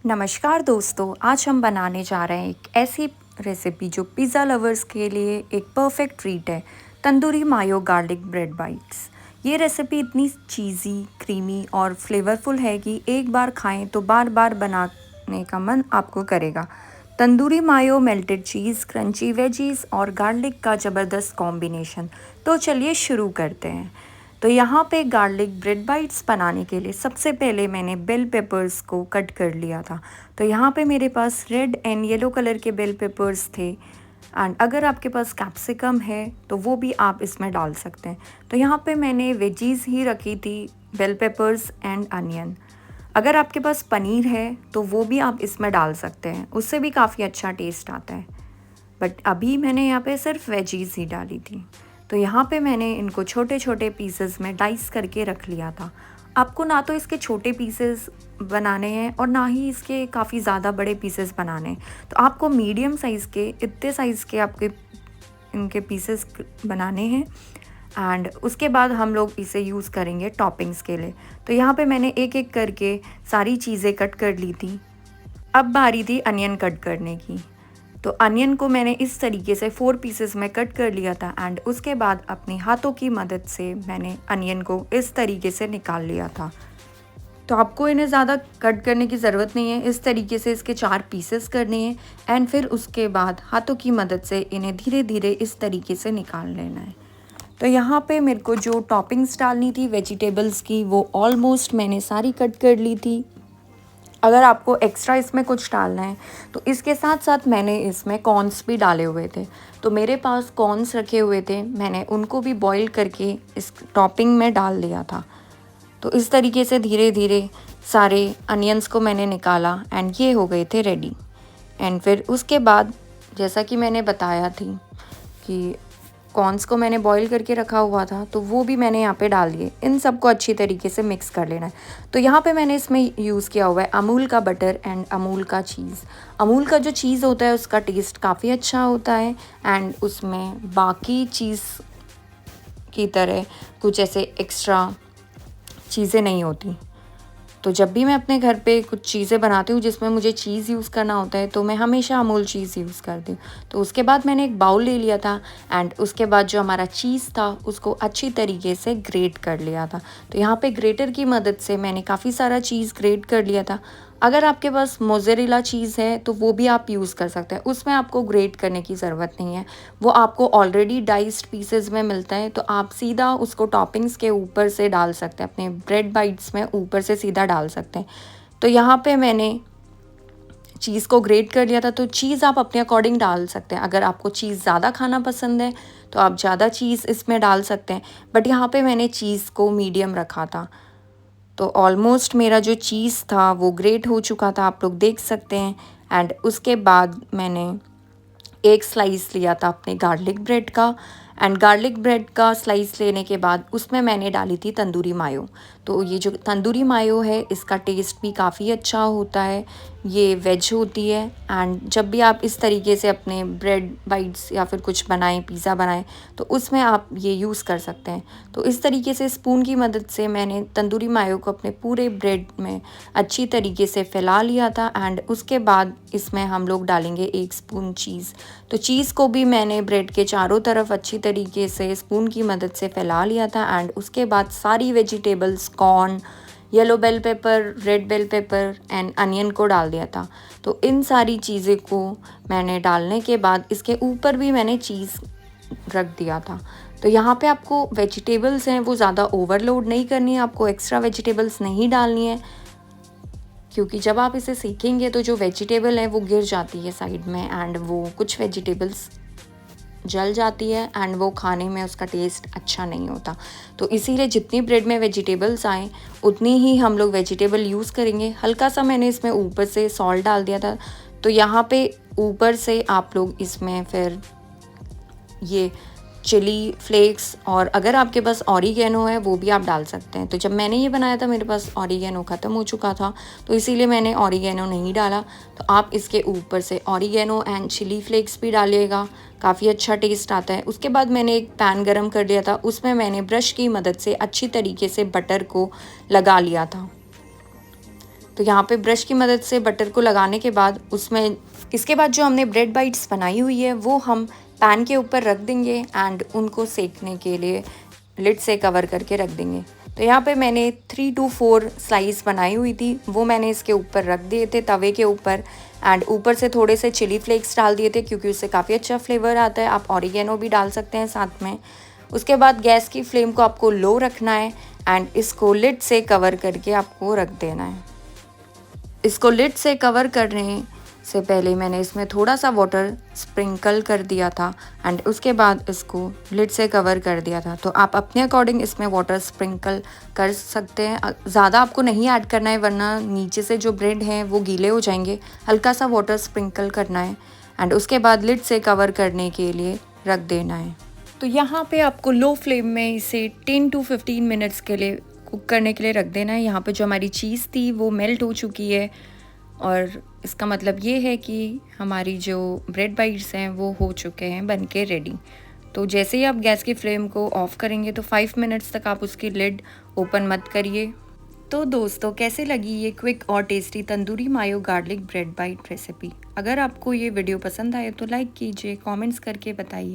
नमस्कार दोस्तों, आज हम बनाने जा रहे हैं एक ऐसी रेसिपी जो पिज़्ज़ा लवर्स के लिए एक परफेक्ट ट्रीट है। तंदूरी मायो गार्लिक ब्रेड बाइट्स। ये रेसिपी इतनी चीज़ी, क्रीमी और फ्लेवरफुल है कि एक बार खाएं तो बार बार बनाने का मन आपको करेगा। तंदूरी मायो, मेल्टेड चीज़, क्रंची वेजीज और गार्लिक का ज़बरदस्त कॉम्बिनेशन। तो चलिए शुरू करते हैं। तो यहाँ पे गार्लिक ब्रेड बाइट्स बनाने के लिए सबसे पहले मैंने बेल पेपर्स को कट कर लिया था। तो यहाँ पे मेरे पास रेड एंड येलो कलर के बेल पेपर्स थे। एंड अगर आपके पास कैप्सिकम है तो वो भी आप इसमें डाल सकते हैं। तो यहाँ पे मैंने वेजीज ही रखी थी, बेल पेपर्स एंड अनियन। अगर आपके पास पनीर है तो वो भी आप इसमें डाल सकते हैं, उससे भी काफ़ी अच्छा टेस्ट आता है। बट अभी मैंने यहाँ पे सिर्फ वेजीज ही डाली थी। तो यहाँ पे मैंने इनको छोटे छोटे पीसेस में डाइस करके रख लिया था। आपको ना तो इसके छोटे पीसेस बनाने हैं और ना ही इसके काफ़ी ज़्यादा बड़े पीसेस बनाने हैं। तो आपको मीडियम साइज़ के, इतने साइज़ के आपके इनके पीसेस बनाने हैं। एंड उसके बाद हम लोग इसे यूज़ करेंगे टॉपिंग्स के लिए। तो यहाँ पे मैंने एक एक करके सारी चीज़ें कट कर ली थी। अब बारी थी अनियन कट करने की। तो अनियन को मैंने इस तरीके से 4 पीसेस में कट कर लिया था। एंड उसके बाद अपने हाथों की मदद से मैंने अनियन को इस तरीके से निकाल लिया था। तो आपको इन्हें ज़्यादा कट करने की ज़रूरत नहीं है, इस तरीके से इसके 4 पीसेस करने हैं। एंड फिर उसके बाद हाथों की मदद से इन्हें धीरे धीरे इस तरीके से निकाल लेना है। तो यहाँ पे मेरे को जो टॉपिंग्स डालनी थी वेजिटेबल्स की, वो ऑलमोस्ट मैंने सारी कट कर ली थी। अगर आपको एक्स्ट्रा इसमें कुछ डालना है तो इसके साथ साथ मैंने इसमें कॉर्न्स भी डाले हुए थे। तो मेरे पास कॉर्न्स रखे हुए थे, मैंने उनको भी बॉईल करके इस टॉपिंग में डाल दिया था। तो इस तरीके से धीरे धीरे सारे अनियंस को मैंने निकाला एंड ये हो गए थे रेडी। एंड फिर उसके बाद जैसा कि मैंने बताया थी कि कॉर्न्स को मैंने बॉईल करके रखा हुआ था, तो वो भी मैंने यहाँ पे डाल दिए। इन सबको अच्छी तरीके से मिक्स कर लेना है। तो यहाँ पे मैंने इसमें यूज़ किया हुआ है अमूल का बटर एंड अमूल का चीज़। अमूल का जो चीज़ होता है उसका टेस्ट काफ़ी अच्छा होता है एंड उसमें बाकी चीज़ की तरह कुछ ऐसे एक्स्ट्रा चीज़ें नहीं होती। तो जब भी मैं अपने घर पे कुछ चीज़ें बनाती हूँ जिसमें मुझे चीज़ यूज़ करना होता है, तो मैं हमेशा अमूल चीज़ यूज़ करती हूँ। तो उसके बाद मैंने एक बाउल ले लिया था एंड उसके बाद जो हमारा चीज़ था उसको अच्छी तरीके से ग्रेट कर लिया था। तो यहाँ पे ग्रेटर की मदद से मैंने काफ़ी सारा चीज़ ग्रेट कर लिया था। अगर आपके पास मोज़रेला चीज़ है तो वो भी आप यूज़ कर सकते हैं, उसमें आपको ग्रेट करने की ज़रूरत नहीं है, वो आपको ऑलरेडी डाइस्ड पीसेस में मिलता है। तो आप सीधा उसको टॉपिंग्स के ऊपर से डाल सकते हैं, अपने ब्रेड बाइट्स में ऊपर से सीधा डाल सकते हैं। तो यहाँ पे मैंने चीज़ को ग्रेट कर लिया था। तो चीज़ आप अपने अकॉर्डिंग डाल सकते हैं, अगर आपको चीज़ ज़्यादा खाना पसंद है तो आप ज़्यादा चीज़ इसमें डाल सकते हैं। बट यहाँ पे मैंने चीज़ को मीडियम रखा था। तो ऑलमोस्ट मेरा जो चीज़ था वो ग्रेट हो चुका था, आप लोग देख सकते हैं। एंड उसके बाद मैंने एक स्लाइस लिया था अपने गार्लिक ब्रेड का। एंड गार्लिक ब्रेड का स्लाइस लेने के बाद उसमें मैंने डाली थी तंदूरी मायो। तो ये जो तंदूरी मायो है इसका टेस्ट भी काफ़ी अच्छा होता है, ये वेज होती है। एंड जब भी आप इस तरीके से अपने ब्रेड बाइट्स या फिर कुछ बनाएं, पिज़्ज़ा बनाएं, तो उसमें आप ये यूज़ कर सकते हैं। तो इस तरीके से स्पून की मदद से मैंने तंदूरी मायो को अपने पूरे ब्रेड में अच्छी तरीके से फैला लिया था। एंड उसके बाद इसमें हम लोग डालेंगे 1 स्पून चीज़। तो चीज़ को भी मैंने ब्रेड के चारों तरफ अच्छी तरीके से स्पून की मदद से फैला लिया था। एंड उसके बाद सारी vegetables, corn, yellow bell pepper, red bell pepper and onion को डाल दिया था। तो इन सारी चीज़ें को मैंने डालने के बाद इसके ऊपर भी मैंने चीज़ रख दिया था। तो यहाँ पे आपको वेजिटेबल्स हैं वो ज़्यादा ओवरलोड नहीं करनी है, आपको एक्स्ट्रा वेजिटेबल्स नहीं डालनी है, क्योंकि जब आप इसे सेकेंगे तो जो वेजिटेबल है वो गिर जाती है साइड में एंड वो कुछ वेजिटेबल्स जल जाती है एंड वो खाने में उसका टेस्ट अच्छा नहीं होता। तो इसीलिए जितनी ब्रेड में वेजिटेबल्स आए उतनी ही हम लोग वेजिटेबल यूज़ करेंगे। हल्का सा मैंने इसमें ऊपर से सॉल्ट डाल दिया था। तो यहाँ पे ऊपर से आप लोग इसमें फिर ये चिली फ्लेक्स और अगर आपके पास ऑरिगेनो है वो भी आप डाल सकते हैं। तो जब मैंने ये बनाया था मेरे पास ऑरिगेनो ख़त्म हो चुका था, तो इसीलिए मैंने ऑरिगेनो नहीं डाला। तो आप इसके ऊपर से ऑरिगेनो एंड चिली फ्लेक्स भी डालिएगा, काफ़ी अच्छा टेस्ट आता है। उसके बाद मैंने एक पैन गरम कर लिया था, उसमें मैंने ब्रश की मदद से अच्छी तरीके से बटर को लगा लिया था। तो यहाँ पे ब्रश की मदद से बटर को लगाने के बाद उसमें इसके बाद जो हमने ब्रेड बाइट्स बनाई हुई है वो हम पैन के ऊपर रख देंगे एंड उनको सेकने के लिए लिड से कवर करके रख देंगे। तो यहाँ पे मैंने 3 to 4 स्लाइस बनाई हुई थी, वो मैंने इसके ऊपर रख दिए थे तवे के ऊपर एंड ऊपर से थोड़े से चिली फ्लेक्स डाल दिए थे क्योंकि उससे काफ़ी अच्छा फ्लेवर आता है। आप ऑरिगेनो भी डाल सकते हैं साथ में। उसके बाद गैस की फ्लेम को आपको लो रखना है एंड इसको लिड से कवर करके आपको रख देना है। इसको लिड से कवर करने से पहले मैंने इसमें थोड़ा सा वाटर स्प्रिंकल कर दिया था एंड उसके बाद इसको लिड से कवर कर दिया था। तो आप अपने अकॉर्डिंग इसमें वाटर स्प्रिंकल कर सकते हैं। ज़्यादा आपको नहीं ऐड करना है वरना नीचे से जो ब्रेड हैं वो गीले हो जाएंगे। हल्का सा वाटर स्प्रिंकल करना है एंड उसके बाद लिड से कवर करने के लिए रख देना है। तो यहाँ पे आपको लो फ्लेम में इसे 10 to 15 मिनट्स के लिए कुक करने के लिए रख देना है। यहाँ पे जो हमारी चीज़ थी वो मेल्ट हो चुकी है और इसका मतलब ये है कि हमारी जो ब्रेड बाइट्स हैं वो हो चुके हैं बन के रेडी। तो जैसे ही आप गैस की फ्लेम को ऑफ़ करेंगे तो 5 मिनट्स तक आप उसकी लिड ओपन मत करिए। तो दोस्तों कैसे लगी ये क्विक और टेस्टी तंदूरी मायो गार्लिक ब्रेड बाइट रेसिपी? अगर आपको ये वीडियो पसंद आए तो लाइक कीजिए, कमेंट्स करके बताइए।